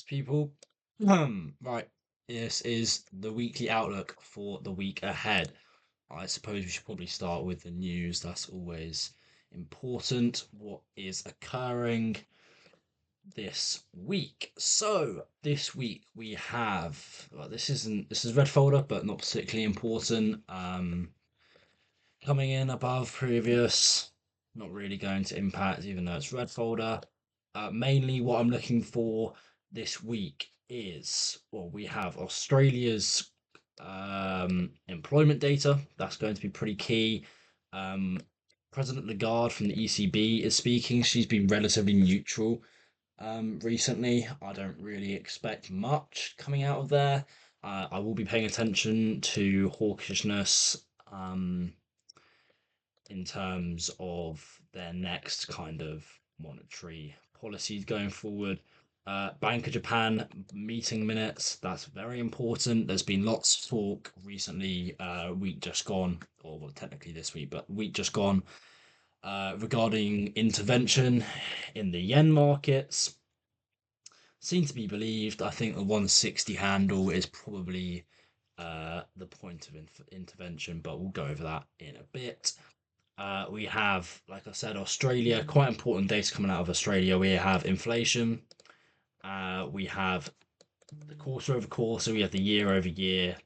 People. Right. This is the weekly outlook for the week ahead. I suppose we should probably start with the news. That's always important. What is occurring this week? So this week we have this is red folder, but not particularly important. Coming in above previous, not really going to impact, even though it's red folder. Mainly what I'm looking for this week is, well, we have Australia's employment data. That's going to be pretty key. Um, President Lagarde from the ECB is speaking. She's been relatively neutral recently. I don't really expect much coming out of there. I will be paying attention to hawkishness in terms of their next kind of monetary policies going forward. Bank of Japan meeting minutes, that's very important. There's been lots of talk recently, week just gone, or well, technically this week, but week just gone, regarding intervention in the yen markets. Seem to be believed. I think the 160 handle is probably the point of intervention, but we'll go over that in a bit. We have, like I said, Australia, quite important data coming out of Australia. We have inflation. We have the quarter over quarter. We have the year over year.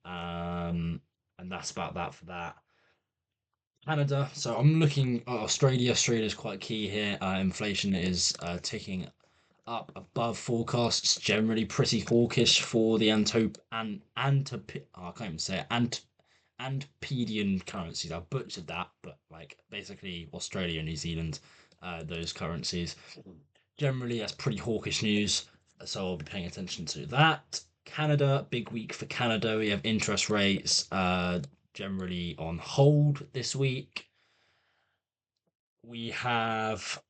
And that's about that for that. Canada. So I'm looking at Australia. Australia is quite key here. Inflation is ticking up above forecasts. Generally pretty hawkish for the I can't even say it. Antipodean currencies. I butchered that, but like basically Australia, New Zealand, those currencies. Generally, that's pretty hawkish news, so I'll be paying attention to that. Canada, big week for Canada. We have interest rates generally on hold this week. We have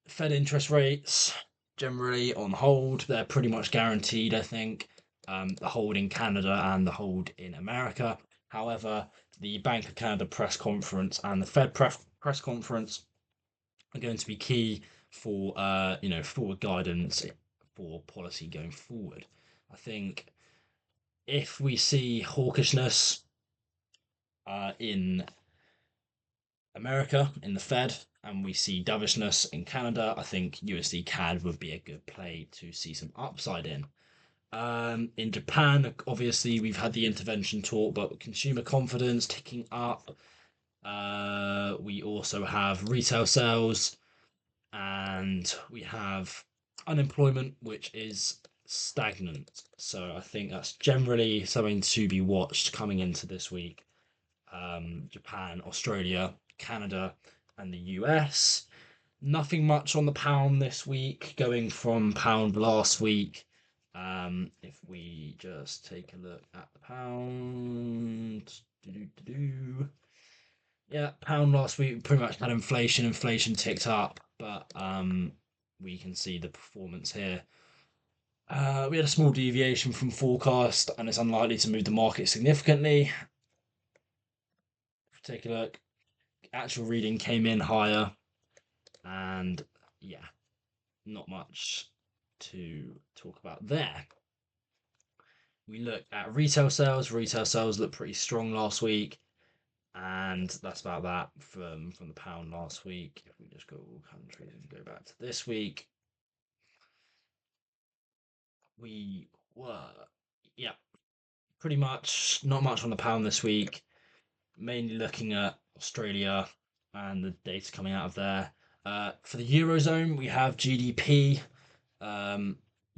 Fed interest rates generally on hold. They're pretty much guaranteed, I think. The hold in Canada and the hold in America. However, the Bank of Canada press conference and the Fed press conference are going to be key for forward guidance for policy going forward. I think if we see hawkishness in America in the Fed and we see dovishness in Canada, I think USD CAD would be a good play to see some upside in. In Japan, obviously, we've had the intervention talk, but consumer confidence ticking up. We also have retail sales and we have unemployment, which is stagnant. So I think that's generally something to be watched coming into this week. Japan, Australia, Canada, and the US. Nothing much on the pound this week, going from pound last week. If we just take a look at the pound, yeah, pound last week pretty much had inflation. Inflation ticked up, but we can see the performance here. We had a small deviation from forecast, and it's unlikely to move the market significantly. If we take a look, actual reading came in higher, and yeah, not much to talk about there. We look at retail sales. Retail sales looked pretty strong last week, and that's about that from the pound last week. If we just go all countries and go back to this week, we were yeah, pretty much not much on the pound this week. Mainly looking at Australia and the data coming out of there. For the Eurozone, we have GDP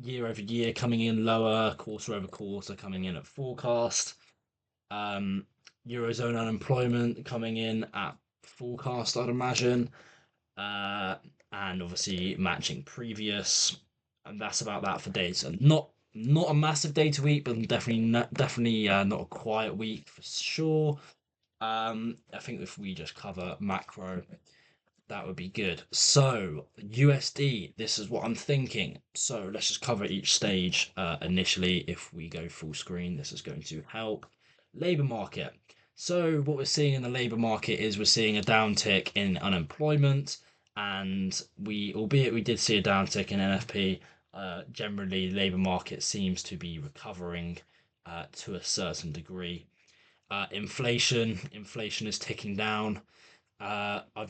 year over year coming in lower, quarter over quarter coming in at forecast. Eurozone unemployment coming in at forecast, I'd imagine. And obviously matching previous. And that's about that for data. Not a massive data week, but definitely not a quiet week for sure. I think if we just cover macro, that would be good. So USD, this is what I'm thinking. So let's just cover each stage initially. If we go full screen, this is going to help. Labor market. So what we're seeing in the labor market is we're seeing a downtick in unemployment, and albeit we did see a downtick in NFP, Generally, the labour market seems to be recovering to a certain degree. Inflation is ticking down. I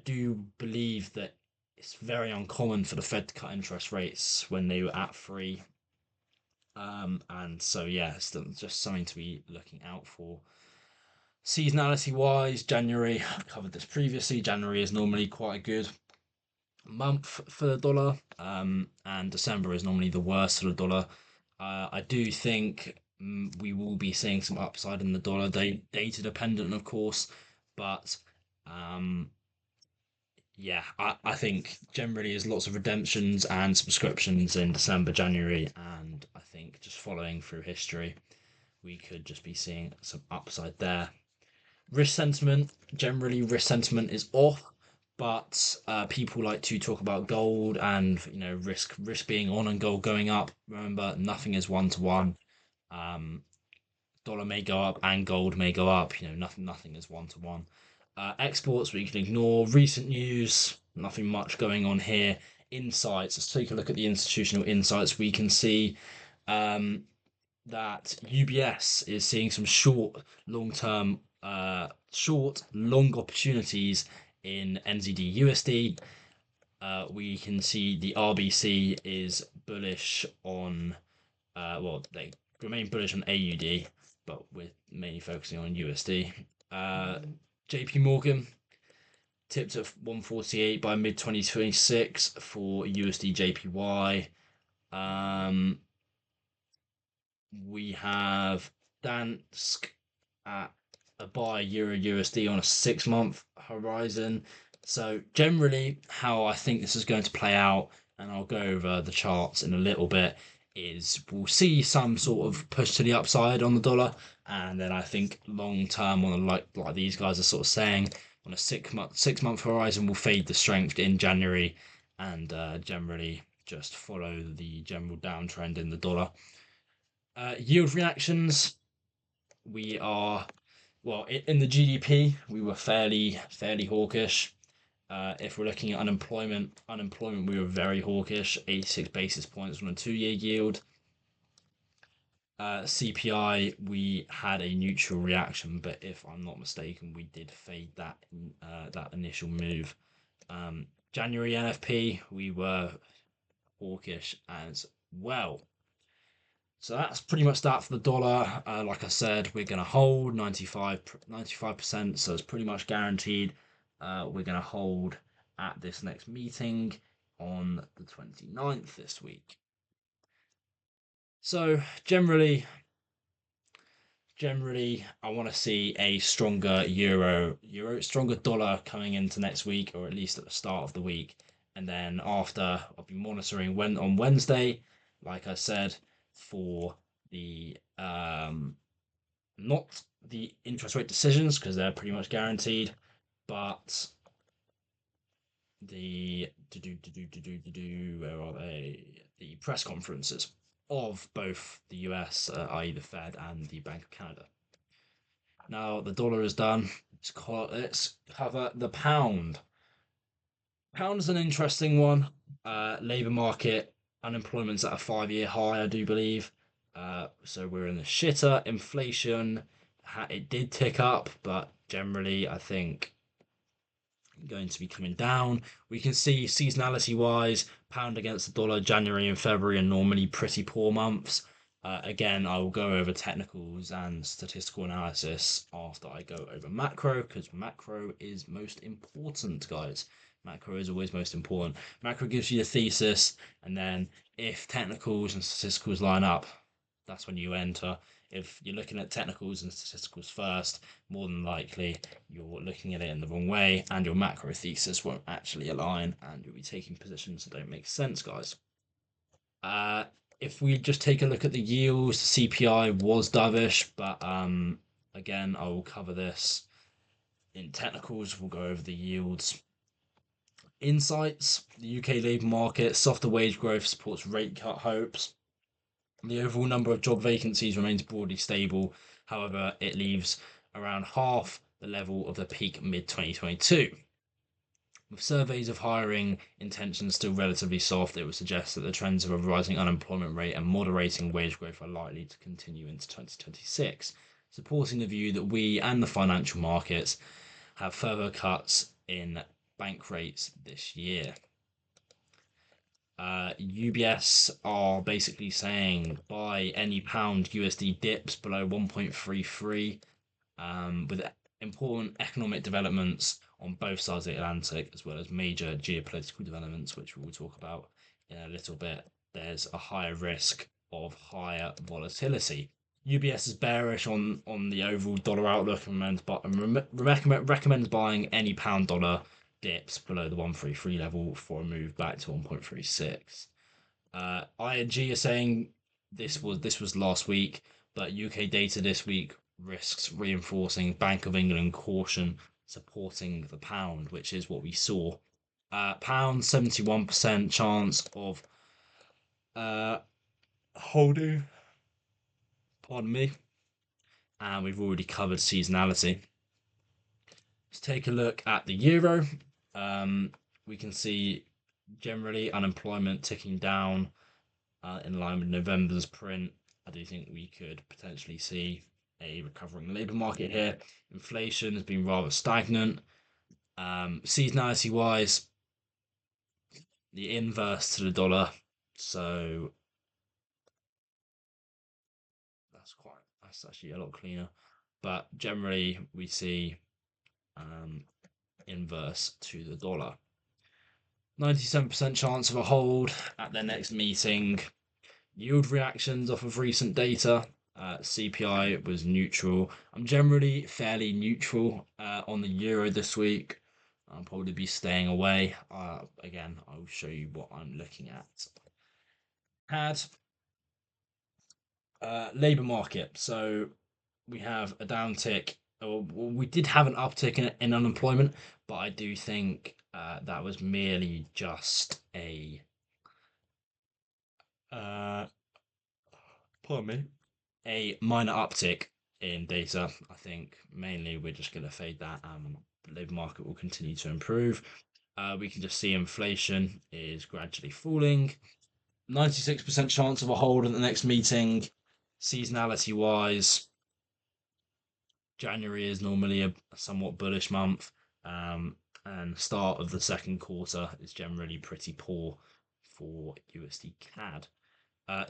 do believe that it's very uncommon for the Fed to cut interest rates when they were at 3. And so yeah, it's just something to be looking out for. Seasonality wise, January, I've covered this previously. January is normally quite a good month for the dollar, and December is normally the worst for the dollar. I do think we will be seeing some upside in the dollar, data dependent, of course, but um, yeah, I think generally there's lots of redemptions and subscriptions in December, January, and I think just following through history, we could just be seeing some upside there. Risk sentiment is off, but people like to talk about gold and risk being on and gold going up. Remember, nothing is 1 to 1. Um, Dollar may go up and gold may go up. Nothing is 1 to 1. Exports we can ignore. Recent news, nothing much going on here. Insights. Let's take a look at the institutional insights. We can see um, that UBS is seeing some long opportunities in NZD USD. We can see the RBC is bullish on, they remain bullish on AUD, but we're mainly focusing on USD. JP Morgan tipped at 148 by mid 2026 for USD JPY. We have Dansk at a buy Euro USD on a 6 month horizon. So generally, how I think this is going to play out, and I'll go over the charts in a little bit, is we'll see some sort of push to the upside on the dollar, and then I think long term, on a, like these guys are sort of saying, on a 6 month horizon, will fade the strength in January, and generally just follow the general downtrend in the dollar. Yield reactions, we are, well, in the GDP, we were fairly hawkish. If we're looking at unemployment, we were very hawkish, 86 basis points on a 2-year yield. CPI, we had a neutral reaction, but if I'm not mistaken, we did fade that initial move. January NFP, we were hawkish as well. So that's pretty much that for the dollar. Like I said, we're going to hold 95%, so it's pretty much guaranteed. We're going to hold at this next meeting on the 29th this week. So generally, I want to see a stronger stronger dollar coming into next week, or at least at the start of the week. And then after, I'll be monitoring on Wednesday, like I said, for the not the interest rate decisions, because they're pretty much guaranteed, but the where are they? The press conferences of both the US, i.e. the Fed, and the Bank of Canada. Now the dollar is done. Let's cover the pound. Pound's an interesting one. Labour market, unemployment's at a 5-year high, I do believe. So we're in the shitter. Inflation, it did tick up, but generally, I think going to be coming down. We can see seasonality wise, pound against the dollar, January and February are normally pretty poor months. Again, I will go over technicals and statistical analysis after I go over macro, because macro is most important, guys. Macro is always most important. Macro gives you the thesis, and then if technicals and statisticals line up, that's when you enter. If you're looking at technicals and statisticals first, more than likely you're looking at it in the wrong way, and your macro thesis won't actually align, and you'll be taking positions that don't make sense, guys. If we just take a look at the yields, the CPI was dovish, but again, I will cover this in technicals. We'll go over the yields. Insights, the UK labour market, softer wage growth supports rate cut hopes. The overall number of job vacancies remains broadly stable. However, it leaves around half the level of the peak mid 2022. With surveys of hiring intentions still relatively soft, it would suggest that the trends of a rising unemployment rate and moderating wage growth are likely to continue into 2026, supporting the view that we and the financial markets have further cuts in bank rates this year. UBS are basically saying buy any pound USD dips below 1.33, with important economic developments on both sides of the Atlantic, as well as major geopolitical developments, which we will talk about in a little bit. There's a higher risk of higher volatility. UBS is bearish on the overall dollar outlook and recommends buying any pound dollar dips below the 133 level for a move back to 1.36. ING is saying this was last week, but UK data this week risks reinforcing Bank of England caution supporting the pound, which is what we saw. Pound 71% chance of holding. Pardon me. And we've already covered seasonality. Let's take a look at the euro. We can see generally unemployment ticking down in line with November's print. I do think we could potentially see a recovering labour market here. Inflation has been rather stagnant. Seasonality wise, the inverse to the dollar. So that's actually a lot cleaner. But generally, we see inverse to the dollar. 97% chance of a hold at their next meeting. Yield reactions off of recent data. CPI was neutral. I'm generally fairly neutral on the euro this week. I'll probably be staying away. Again, I'll show you what I'm looking at. Had labour market. So we have a downtick. We did have an uptick in unemployment, but I do think that was merely just a pardon me, a minor uptick in data. I think mainly we're just going to fade that. The labour market will continue to improve. We can just see inflation is gradually falling. 96% chance of a hold at the next meeting. Seasonality wise, January is normally a somewhat bullish month, and start of the second quarter is generally pretty poor for USD CAD.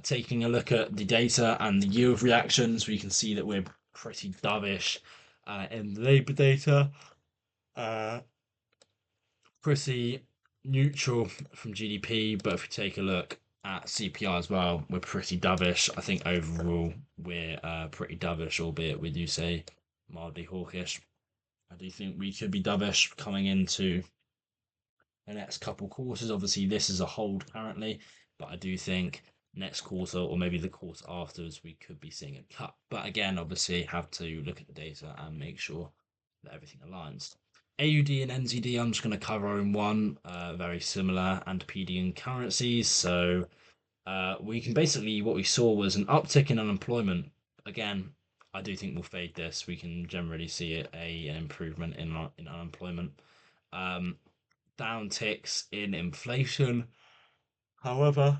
Taking a look at the data and the yield reactions, we can see that we're pretty dovish in the labour data. Pretty neutral from GDP, but if we take a look at CPI as well, we're pretty dovish. I think overall we're pretty dovish, albeit we do say mildly hawkish. I do think we could be dovish coming into the next couple quarters. Obviously, this is a hold currently, but I do think next quarter or maybe the quarter afterwards we could be seeing a cut. But again, obviously, have to look at the data and make sure that everything aligns. AUD and NZD, I'm just going to cover in one, very similar, and PD and currencies. So we can basically, what we saw was an uptick in unemployment. Again, I do think we'll fade this. We can generally see an improvement in unemployment. Down ticks in inflation. However,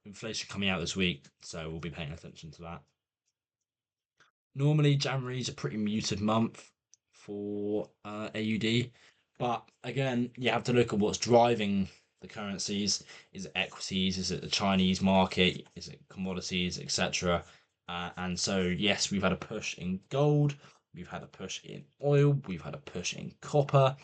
inflation coming out this week, so we'll be paying attention to that. Normally, January is a pretty muted month for AUD, but again, you have to look at what's driving the currencies. Is it equities? Is it the Chinese market? Is it commodities, etc.? And so, yes, we've had a push in gold. We've had a push in oil. We've had a push in copper.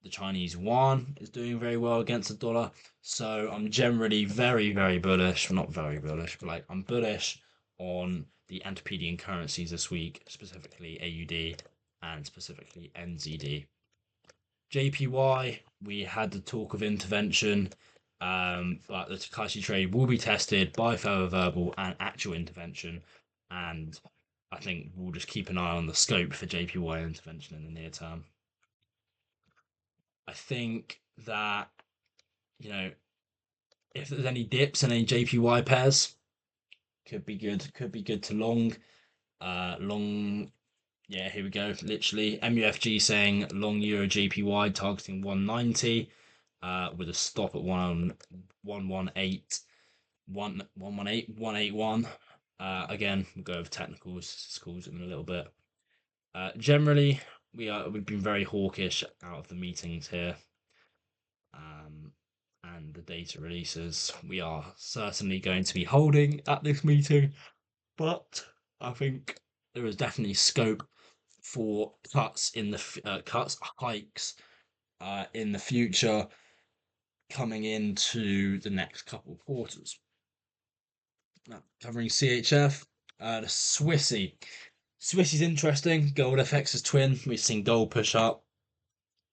The Chinese yuan is doing very well against the dollar. So I'm generally very, very bullish. Well, not very bullish, but like I'm bullish on the Antipodean currencies this week, specifically AUD and specifically NZD. JPY, we had the talk of intervention, but the Takashi trade will be tested by further verbal and actual intervention. And I think we'll just keep an eye on the scope for JPY intervention in the near term. I think that, if there's any dips in any JPY pairs, could be good to long. Yeah, here we go. Literally, MUFG saying long Euro JPY targeting 190, with a stop at 118, 118, 181. Again, we'll go over technicals, schools in a little bit. Generally, we've been very hawkish out of the meetings here, um, and the data releases. We are certainly going to be holding at this meeting, but I think there is definitely scope for cuts in the hikes in the future coming into the next couple of quarters. Now, covering CHF, the Swissy. Swissy's interesting. Gold FX's twin. We've seen gold push up.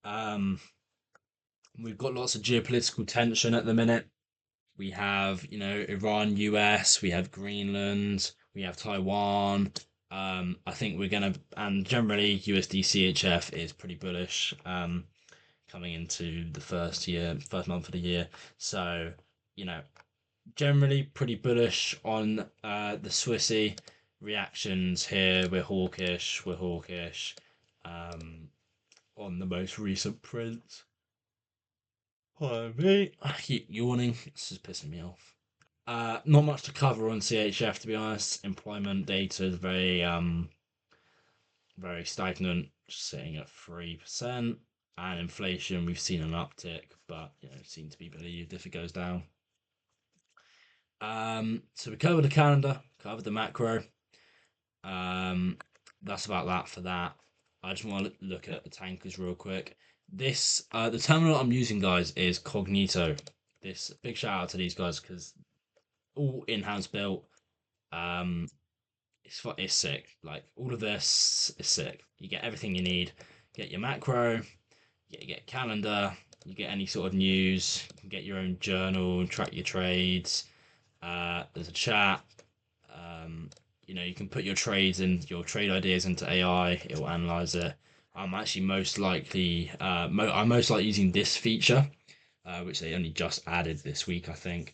Um, we've got lots of geopolitical tension at the minute. We have, Iran, US, we have Greenland, we have Taiwan. I think we're gonna, and generally USD CHF is pretty bullish, coming into the first month of the year. So, you know, generally pretty bullish on the Swissy reactions here. We're hawkish, um, on the most recent prints. Pardon me. I keep yawning. This is pissing me off. Not much to cover on CHF, to be honest. Employment data is very stagnant, just sitting at 3%. And inflation, we've seen an uptick, but seem to be believed if it goes down. So we covered the calendar, covered the macro. That's about that for that. I just want to look at the tankers real quick. The terminal I'm using, guys, is Cognito. This big shout out to these guys because all in-house built. Um, it's sick. Like all of this is sick. You get everything you need. Get your macro. You get calendar. You get any sort of news. You can get your own journal. Track your trades. There's a chat. Um, you can put your trades and your trade ideas into AI. It will analyze it. I'm actually most likely I'm most likely using this feature, which they only just added this week, I think.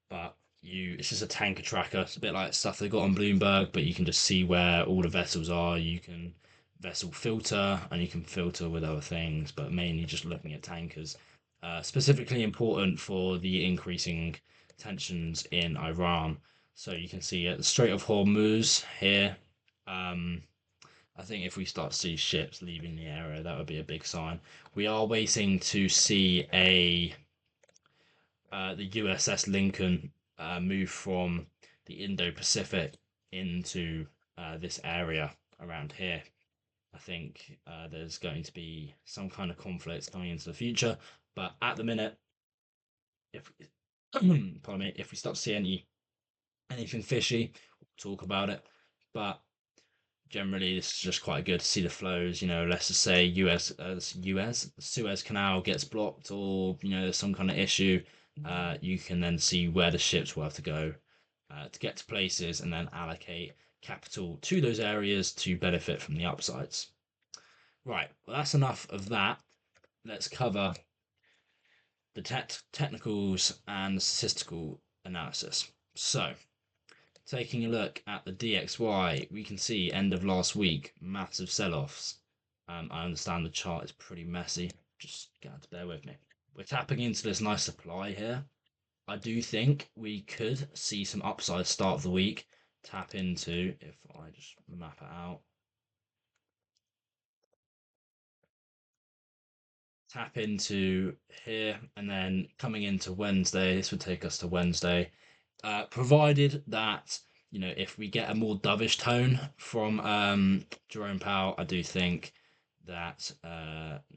But it's just a tanker tracker. It's a bit like stuff they got on Bloomberg, but you can just see where all the vessels are. You can vessel filter and you can filter with other things, but mainly just looking at tankers. Specifically important for the increasing tensions in Iran. So you can see at the Strait of Hormuz here. I think if we start to see ships leaving the area, that would be a big sign. We are waiting to see the USS Lincoln move from the Indo-Pacific into this area around here. I think there's going to be some kind of conflict coming into the future, but at the minute, if pardon me, if we start to see anything fishy, we'll talk about it. But generally, this is just quite good to see the flows. Let's just say US Suez Canal gets blocked, or there's some kind of issue. You can then see where the ships will have to go to get to places, and then allocate capital to those areas to benefit from the upsides. Right. Well, that's enough of that. Let's cover the technicals and the statistical analysis. So, taking a look at the DXY, we can see end of last week, massive sell-offs. I understand the chart is pretty messy. Just gonna have to bear with me. We're tapping into this nice supply here. I do think we could see some upside start of the week. Tap into, if I just map it out. Tap into here, and then coming into Wednesday, this would take us to Wednesday. Provided that, if we get a more dovish tone from Jerome Powell, I do think that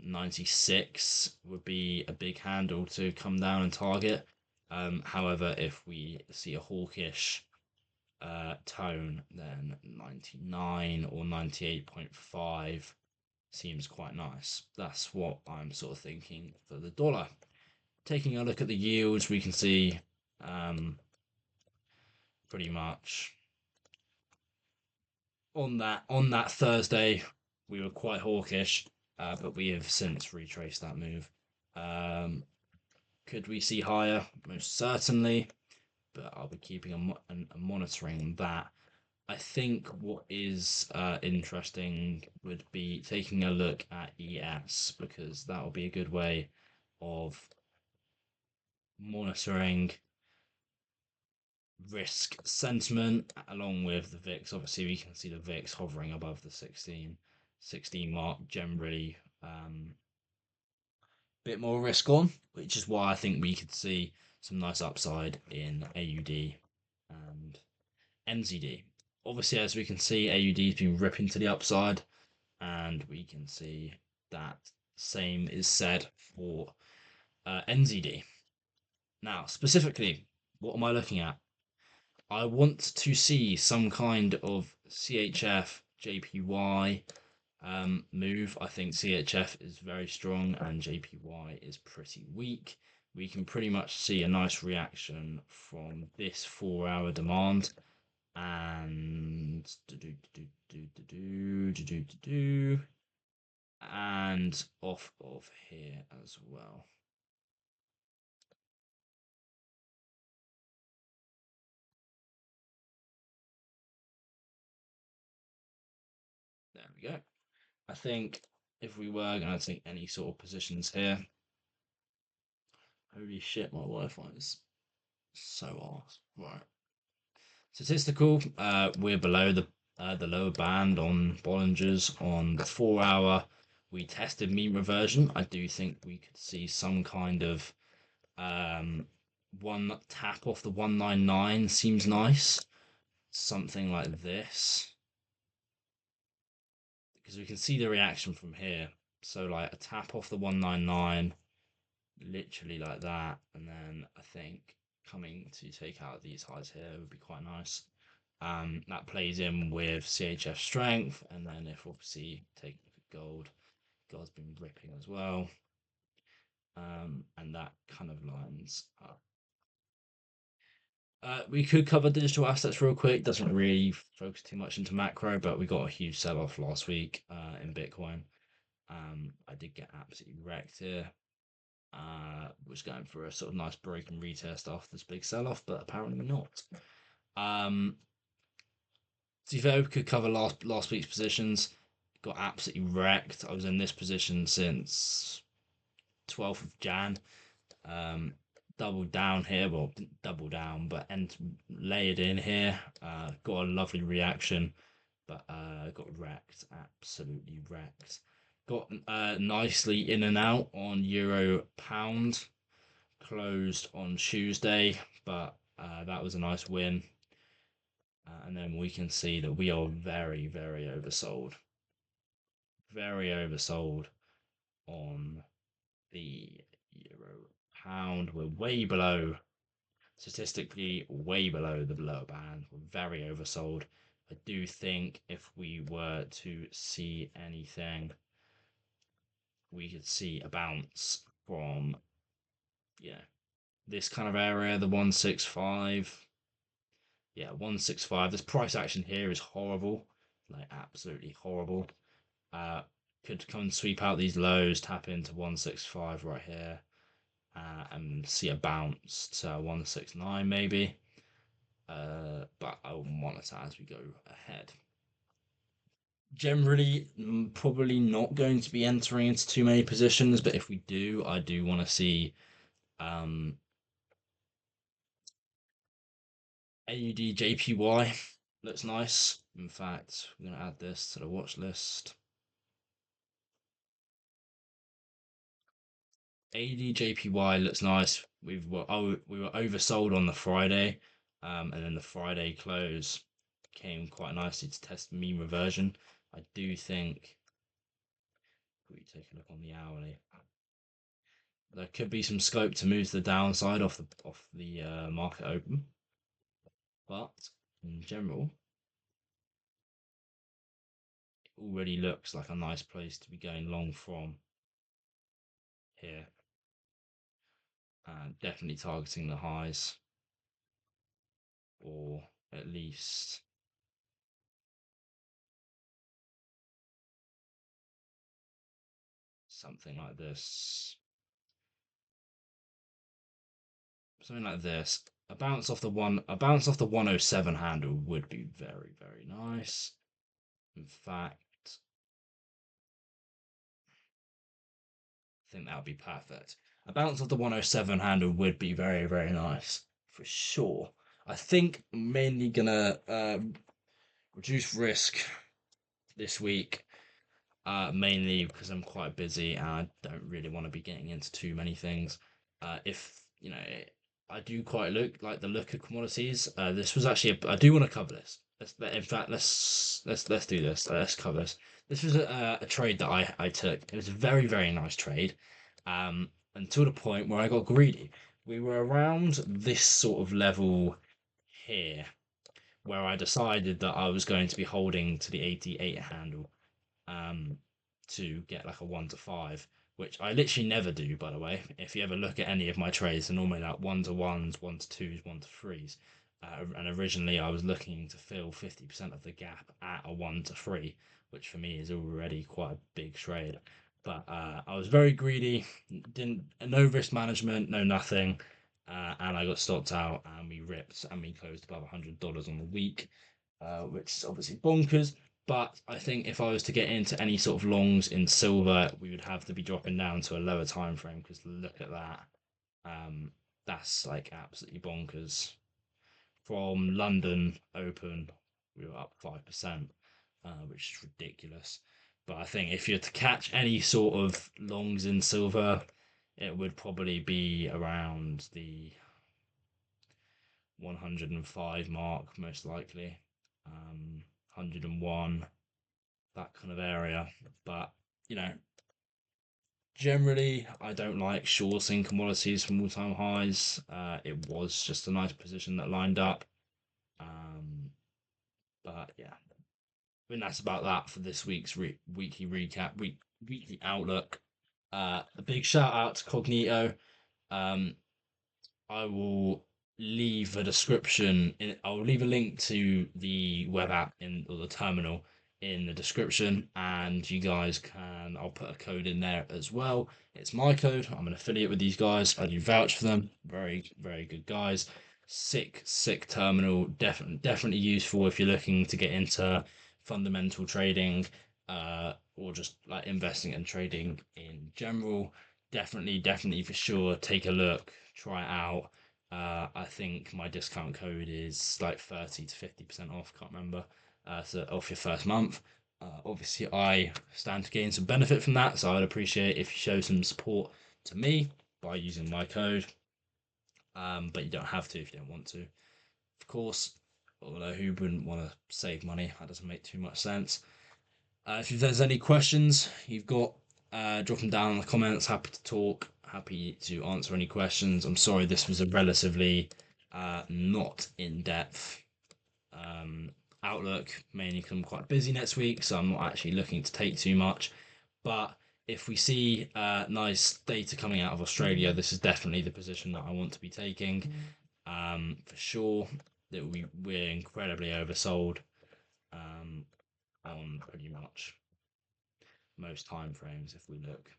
96 would be a big handle to come down and target. However, if we see a hawkish tone, then 99 or 98.5 seems quite nice. That's what I'm sort of thinking for the dollar. Taking a look at the yields, we can see pretty much on that Thursday we were quite hawkish, but we have since retraced that move. Could we see higher? Most certainly, but I'll be keeping a monitoring that. I think what is interesting would be taking a look at ES because that will be a good way of monitoring risk sentiment along with the VIX. Obviously, we can see the VIX hovering above the 16 mark, generally bit more risk on, which is why I think we could see some nice upside in AUD and NZD. Obviously, as we can see, AUD has been ripping to the upside, and we can see that same is said for NZD. Now, specifically, what am I looking at? I want to see some kind of CHF JPY move. I think CHF is very strong and JPY is pretty weak. We can pretty much see a nice reaction from this 4 hour demand and and off of here as well. There we go. I think if we were going to take any sort of positions here, holy shit, my Wi-Fi is so arse. Right. Statistical, we're below the lower band on Bollinger's on the 4 hour. We tested mean reversion. I do think we could see some kind of one tap off the 199 seems nice. Something like this. Because we can see the reaction from here. So like a tap off the 199, literally like that, and then I think coming to take out these highs here would be quite nice. That plays in with CHF strength, and then if obviously take a look at gold, gold's been ripping as well, and that kind of lines up. We could cover digital assets real quick. Doesn't really focus too much into macro, but we got a huge sell off last week in Bitcoin. I did get absolutely wrecked here. Was going for a sort of nice break and retest after this big sell off, but apparently not. Tivo could cover last week's positions. Got absolutely wrecked. I was in this position since 12th of Jan. Doubled down here, well, double down, but layered in here. Got a lovely reaction, but got wrecked, absolutely wrecked. Got nicely in and out on Euro Pound. Closed on Tuesday, but that was a nice win. And then we can see that we are very, very oversold. Very oversold on the Euro Pound. We're way below, statistically, way below the lower band. We're very oversold. I do think if we were to see anything, we could see a bounce from, this kind of area, the 165. Yeah, 165. This price action here is horrible, like absolutely horrible. Could come and sweep out these lows, tap into 165 right here, and see a bounce to 169 maybe. But I'll monitor as we go ahead. Generally, probably not going to be entering into too many positions, but if we do, I do want to see AUD JPY. Looks nice. In fact, we're going to add this to the watch list. ADJPY looks nice. We were oversold on the Friday, and then the Friday close came quite nicely to test mean reversion. I do think if we take a look on the hourly, there could be some scope to move to the downside off the market open, but in general, it already looks like a nice place to be going long from here. Definitely targeting the highs, or at least something like this. Something like this. A bounce off the 107 handle would be very, very nice. In fact, I think that would be perfect. A bounce off the 107 handle would be very, very nice for sure. I think I'm mainly gonna reduce risk this week, mainly because I'm quite busy and I don't really want to be getting into too many things. If you know, I do quite like the look of commodities. This was actually I do want to cover this. In fact, let's do this. Let's cover this. This was a trade that I took. It was a very very nice trade, until the point where I got greedy. We were around this sort of level here, where I decided that I was going to be holding to the 88 handle, um, to get like a 1 to 5, which I literally never do, by the way. If you ever look at any of my trades, they're normally like 1 to 1s, 1 to 2s, 1 to 3s. And originally, I was looking to fill 50% of the gap at a 1 to 3, which for me is already quite a big trade. But I was very greedy, didn't no risk management, no nothing, and I got stopped out, and we ripped, and we closed above $100 on the week, which is obviously bonkers. But I think if I was to get into any sort of longs in silver, we would have to be dropping down to a lower time frame because look at that. Um, that's like absolutely bonkers. From London Open, we were up 5%, which is ridiculous. But I think if you're to catch any sort of longs in silver, it would probably be around the 105 mark, most likely. 101, that kind of area. But you know, generally, I don't like shorting commodities from all-time highs. It was just a nice position that lined up. Um, but yeah, I mean that's about that for this week's weekly recap, weekly outlook. A big shout out to Cognito. Um, I will leave a description in, I'll leave a link to the web app in or the terminal in the description, and you guys can I'll put a code in there as well. It's my code. I'm an affiliate with these guys. I do vouch for them. Very, very good guys. Sick terminal. Definitely useful if you're looking to get into fundamental trading, or just like investing and trading in general. Definitely for sure. Take a look, try it out. I think my discount code is like 30 to 50% off. Can't remember. So off your first month. Obviously, I stand to gain some benefit from that, so I'd appreciate if you show some support to me by using my code. But you don't have to if you don't want to, of course. Although who wouldn't want to save money? That doesn't make too much sense. If there's any questions you've got, drop them down in the comments. Happy to talk. Happy to answer any questions. I'm sorry this was a relatively not in depth um, outlook, mainly because I'm quite busy next week, so I'm not actually looking to take too much. But if we see nice data coming out of Australia, this is definitely the position that I want to be taking, for sure. That we're incredibly oversold, um, on pretty much most time frames if we look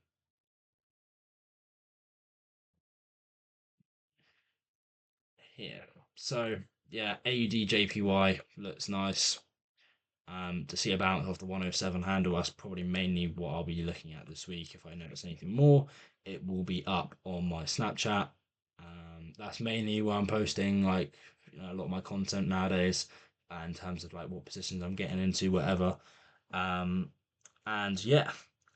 here. So yeah, AUD JPY looks nice. To see a bounce off the 107 handle, that's probably mainly what I'll be looking at this week. If I notice anything more, it will be up on my Snapchat. That's mainly where I'm posting like a lot of my content nowadays, in terms of like what positions I'm getting into, whatever. Um, and yeah,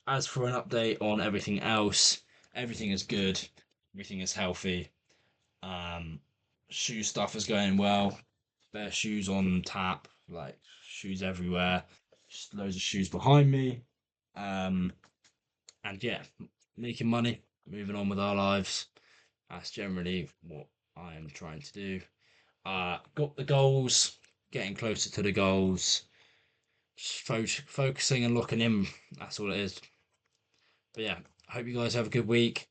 as for an update on everything else, everything is good, everything is healthy. Um, Shoe stuff is going well. Bare shoes on tap, like shoes everywhere. Just loads of shoes behind me. Um, and yeah, making money, moving on with our lives. That's generally what I am trying to do. Got the goals, getting closer to the goals. Just focusing and locking in. That's all it is. But yeah, I hope you guys have a good week.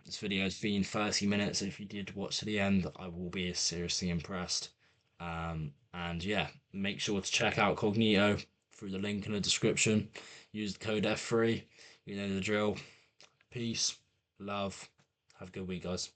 This video's been 30 minutes. If you did watch to the end, I will be seriously impressed. And yeah, make sure to check out Cognito through the link in the description. Use the code F3. You know the drill. Peace, love. Have a good week, guys.